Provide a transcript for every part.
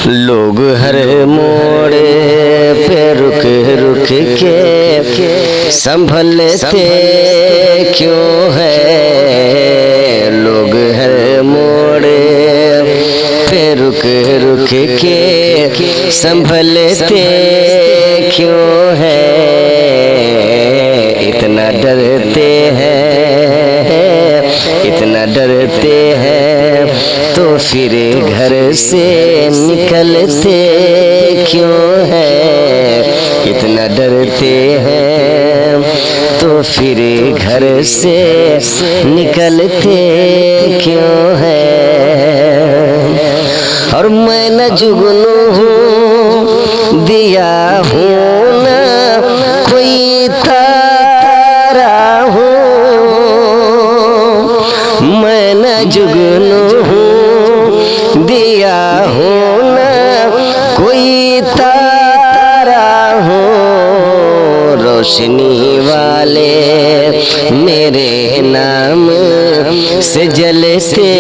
लोग हर मोड़े पे रुक रुक के संभलते क्यों है। लोग हर मोड़े पे रुक रुक के संभलते क्यों है। इतना डरते हैं, इतना डरते हैं तो फिर घर से निकलते क्यों है। इतना डरते हैं तो फिर घर से निकलते क्यों है। और मैं न जुगनू हूँ, दिया हूँ न कोई तारा हूँ। मैं न जुगनू हूँ, दिया हूँ न कोई तारा हूँ। रोशनी वाले मेरे नाम से जलते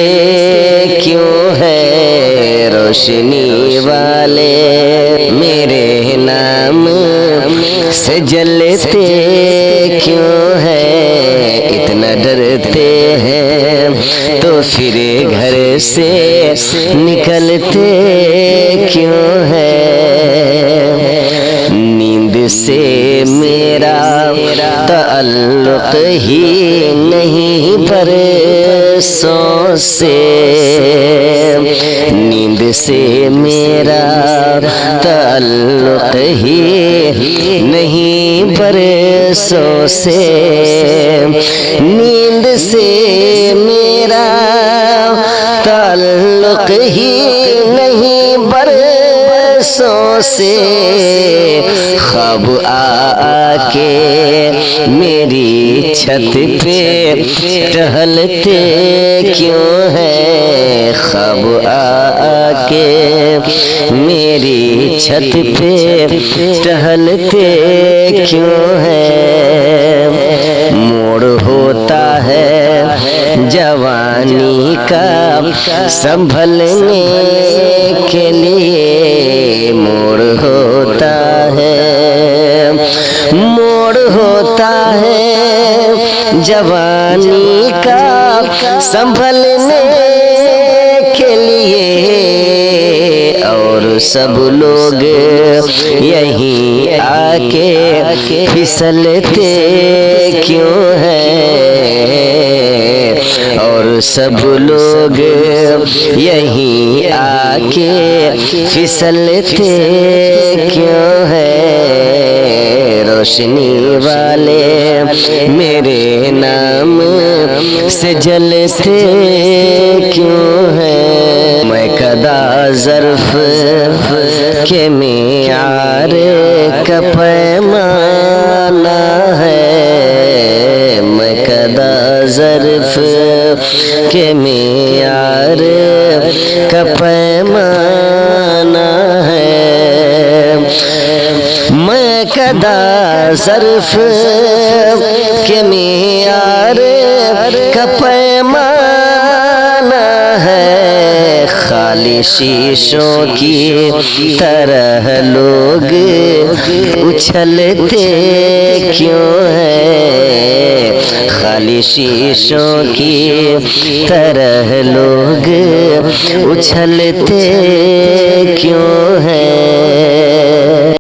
क्यों है। रोशनी वाले मेरे नाम से जलते क्यों है। इतना डरते हैं तो फिर घर से निकलते क्यों है। नींद से मेरा ताल्लुक ही नहीं बरसों से। नींद से मेरा ताल्लुक ही नहीं बरसों से। नींद से मेरा ताल्लुक ही नहीं बरसों से। ख्वाब आके मेरी छत पे टहलते क्यों है। ख्वाब आके मेरी छत पे टहलते क्यों है। मोड़ होता है जवानी का संभलने के लिए। मोड़ होता है, मोड़ होता है जवानी का संभलने के लिए। और सब लोग यहीं आके फिसलते क्यों है। और सब लोग यहीं आके फिसलते क्यों है। रोशनी वाले मेरे नाम से जलते क्यों है। मैं कदा ज़र्फ़ के मियार का पैमाना है। मैं कदा ज़र्फ़ के मियार का पैमाना है। मैं कदा ज़र्फ़ के मियार का पैमाना है। खाली शीशों की तरह लोग उछलते क्यों है। खाली शीशों की तरह लोग उछलते क्यों है।